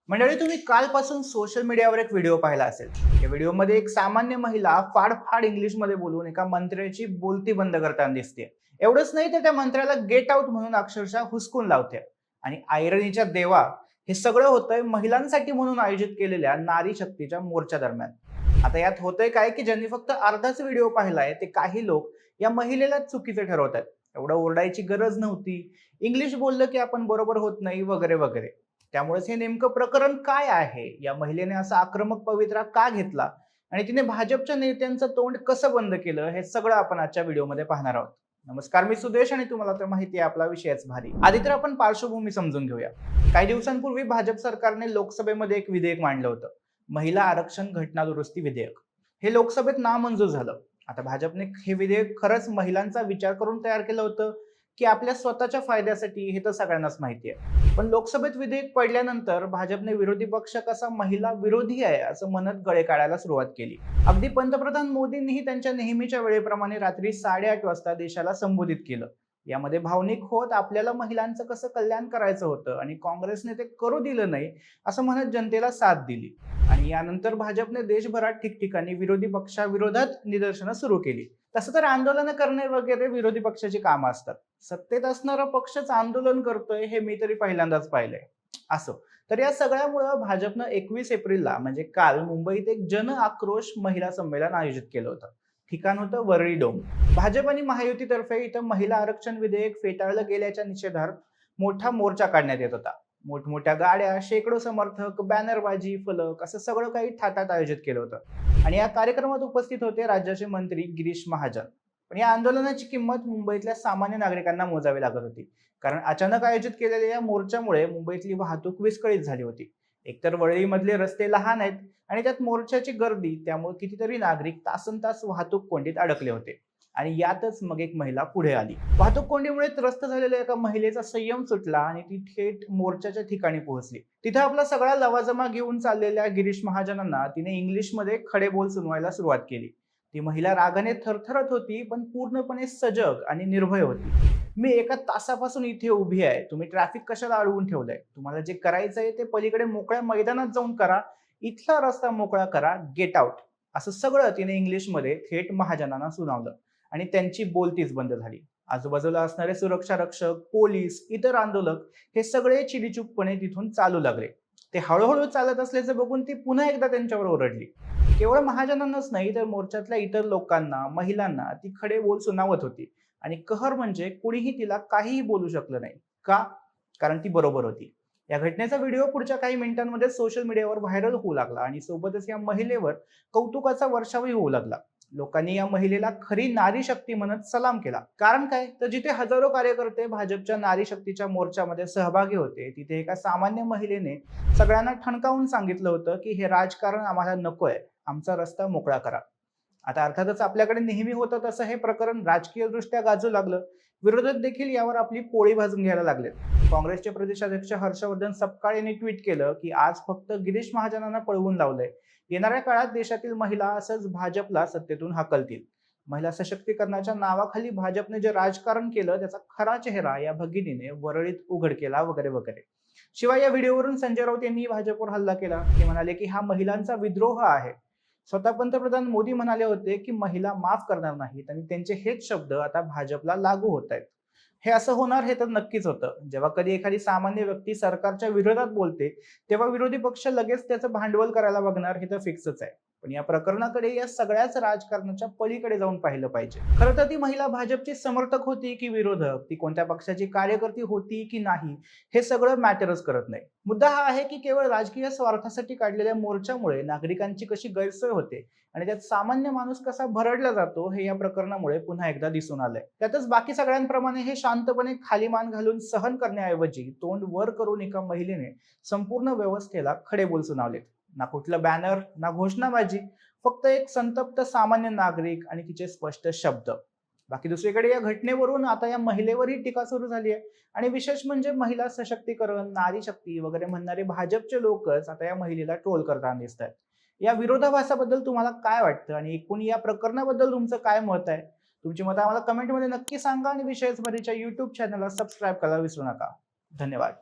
मंडळी, तुम्ही कालपासून सोशल मीडियावर एक व्हिडिओ पाहिला असेल. या व्हिडिओमध्ये एक सामान्य महिला फाड इंग्लिशमध्ये बोलून एका मंत्र्याची बोलती बंद करताना दिसते. एवढंच नाही तर त्या मंत्र्याला गेट आउट म्हणून अक्षरशः हुसकून लावते. आणि आयरनीच्या देवा, हे सगळं होतंय महिलांसाठी म्हणून आयोजित केलेल्या नारी शक्तीच्या मोर्चा दरम्यान. आता यात होतंय काय की ज्यांनी फक्त अर्धाच व्हिडिओ पाहिलाय ते काही लोक या महिलेला चुकीचे ठरवतात. एवढं ओरडायची गरज नव्हती, इंग्लिश बोललं की आपण बरोबर होत नाही, वगैरे वगैरे. त्यामुळेच हे नेमकं प्रकरण काय आहे, या महिलेने असा आक्रमक पवित्रा का घेतला आणि तिने भाजपच्या नेत्यांचं तोंड कसं बंद केलं, हे सगळं आपण आजच्या व्हिडिओमध्ये पाहणार आहोत. नमस्कार, मी सुदेश आणि तुम्हाला तर माहिती आहे आपला विषयच भारी. आधी तर आपण पार्श्वभूमी समजून घेऊया. काही दिवसांपूर्वी भाजप सरकारने लोकसभेमध्ये एक विधेयक मांडलं होतं, महिला आरक्षण घटना दुरुस्ती विधेयक. हे लोकसभेत नामंजूर झालं. आता भाजपने हे विधेयक खरंच महिलांचा विचार करून तयार केलं होतं की आपल्या स्वतःच्या फायद्यासाठी, हे तर सगळ्यांनाच माहिती आहे. पण लोकसभेत विधेयक पडल्यानंतर भाजपने विरोधी पक्ष कसा महिला विरोधी आहे असं म्हणत गळे काढायला सुरुवात केली. अगदी पंतप्रधान मोदींनीही त्यांच्या नेहमीच्या वेळेप्रमाणे रात्री 8:30 वाजता देशाला संबोधित केलं. यामध्ये भावनिक होत आपल्याला महिलांचं कसं कल्याण करायचं होतं आणि काँग्रेसने ते करू दिलं नाही असं म्हणत जनतेला साथ दिली. आणि यानंतर भाजपने देशभरात ठिकठिकाणी विरोधी पक्षाविरोधात निदर्शनं सुरू केली. तसं तर आंदोलन करणे वगैरे विरोधी पक्षाची कामं असतात. सत्तेत असणारा पक्षच आंदोलन करतोय हे मी तरी पहिल्यांदाच पाहिलंय. असो, तर या सगळ्यामुळं भाजपनं 21 एप्रिलला म्हणजे काल मुंबईत एक जन आक्रोश महिला संमेलन आयोजित केलं होतं. ठिकाण होतं वरळी डोंग. भाजप आणि महायुतीतर्फे इथं महिला आरक्षण विधेयक फेटाळलं गेल्याच्या निषेधार्थ मोठा मोर्चा काढण्यात येत होता. मोठमोठ्या गाड्या, शेकडो समर्थक, बॅनरबाजी, फलक असं सगळं काही थाटात आयोजित केलं होतं. आणि या कार्यक्रमात उपस्थित होते राज्याचे मंत्री गिरीश महाजन. पण या आंदोलनाची किंमत मुंबईतल्या सामान्य नागरिकांना मोजावी लागत होती. कारण अचानक आयोजित केलेल्या या मोर्चामुळे मुंबईतली वाहतूक विस्कळीत झाली होती. एकतर वरळीमधले रस्ते लहान आहेत आणि त्यात मोर्चाची गर्दी, त्यामुळे कितीतरी नागरिक तासनतास वाहतूक कोंडीत अडकले होते. आणि यातच मग एक महिला पुढे आली. वाहतूक कोंडीमुळे त्रस्त झालेल्या एका महिलेचा संयम सुटला आणि ती थेट मोर्चाच्या ठिकाणी पोहोचली. तिथे आपला सगळा लवाजमा घेऊन चाललेल्या गिरीश महाजनांना तिने इंग्लिशमध्ये खडे बोल सुनवायला सुरुवात केली. ती महिला रागाने थरथरत होती, पण पूर्णपणे सजग आणि निर्भय होती. मी एका तासापासून इथे उभी आहे, तुम्ही ट्रॅफिक कशाला अडवून ठेवलंय? तुम्हाला जे करायचंय ते पलीकडे मोकळ्या मैदानात जाऊन करा. इथला रस्ता मोकळा करा, गेट आउट. असं सगळं तिने इंग्लिशमध्ये थेट महाजनांना सुनावलं. आणि त्यांची बोलतीच बंद झाली. आजूबाजूला असणारे सुरक्षा रक्षक, पोलीस, इतर आंदोलक हे सगळे चिलीचूपपणे तिथून चालू लागले. ते हळूहळू चालत असल्याचं बघून ती पुन्हा एकदा त्यांच्यावर ओरडली. केवळ महाजनांनाच नाही तर मोर्चातल्या इतर लोकांना, महिलांना ती खडे बोल सुनावत होती. आणि कहर म्हणजे कुणीही तिला काहीही बोलू शकलं नाही. का? कारण ती बरोबर होती. या घटनेचा व्हिडिओ पुढच्या काही मिनिटांमध्ये सोशल मीडियावर व्हायरल होऊ लागला आणि सोबतच या महिलेवर कौतुकाचा वर्षावही होऊ लागला. लोकांनी या महिलेला खरी नारी शक्ती म्हणत सलाम केला. कारण काय, तर जिथे हजारो कार्यकर्ते भाजपच्या नारी शक्तीच्या मोर्चामध्ये सहभागी होते, तिथे एका सामान्य महिलेने सगळ्यांना ठणकावून सांगितलं होतं की हे राजकारण आम्हाला नकोय, आमचा रस्ता मोकळा करा. आता अर्थातच आपल्याकडे नेहमी होतं तसं हे प्रकरण राजकीयदृष्ट्या गाजू लागलं. विरोधक देखील यावर आपली पोळी भाजून घ्यायला लागले. काँग्रेसचे प्रदेशाध्यक्ष हर्षवर्धन सपकाळ यांनी ट्विट केलं की आज फक्त गिरीश महाजनांना पळवून लावलंय. येणाऱ्या काळात देशातील महिला असंच भाजपला सत्तेतून हाकलतील. महिला सशक्तीकरणाच्या नावाखाली भाजपने जे राजकारण केलं त्याचा खरा चेहरा या भगिनीने वरळीत उघड केला, वगैरे वगैरे. शिवाय या व्हिडिओवरून संजय राऊत यांनी भाजपवर हल्ला केला. ते म्हणाले की हा महिलांचा विद्रोह आहे. स्वतः पंतप्रधान मोदी म्हणाले होते की महिला माफ करणार नाहीत आणि त्यांचे हेच शब्द आता भाजपला लागू होत आहेत. हे असं होणार हे तर नक्कीच होतं. जेव्हा कधी एखादी सामान्य व्यक्ती सरकारच्या विरोधात बोलते, तेव्हा विरोधी पक्ष लगेच त्याचं भांडवल करायला बघणार, हे तर फिक्सच आहे. पण या प्रकरणाकडे या सगळ्याच राजकारणाच्या पलीकडे जाऊन पाहिलं पाहिजे. खरं तर ती महिला भाजपची समर्थक होती की विरोधक, ती कोणत्या पक्षाची कार्यकर्ती होती की नाही, हे सगळं मॅटरच करत नाही. मुद्दा हा आहे की केवळ राजकीय स्वार्थासाठी काढलेल्या मोर्चामुळे नागरिकांची कशी गैरसोय होते आणि त्यात सामान्य माणूस कसा भरडला जातो, हे या प्रकरणामुळे पुन्हा एकदा दिसून आलंय. त्यातच बाकी सगळ्यांप्रमाणे हे शांतपणे खाली मान घालून सहन करण्याऐवजी तोंड वर करून एका महिलेने संपूर्ण व्यवस्थेला खडेबोल सुनावले. ना कुठलं बॅनर, ना घोषणाबाजी, फक्त एक संतप्त सामान्य नागरिक आणि तिचे स्पष्ट शब्द. बाकी दुसरीकडे या घटनेवरून आता या महिलेवरही टीका सुरू झाली आहे. आणि विशेष म्हणजे महिला सशक्तीकरण, नारी शक्ती वगैरे म्हणणारे भाजपचे लोकच आता या महिलेला ट्रोल करताना दिसत आहेत. या विरोधाभासाबद्दल तुम्हाला काय वाटतं आणि एकूण या प्रकरणाबद्दल तुमचं काय मत आहे? तुमची मतं आम्हाला कमेंटमध्ये नक्की सांगा आणि विषयच भरीच्या YouTube चॅनलला सबस्क्राईब करायला विसरू नका. धन्यवाद.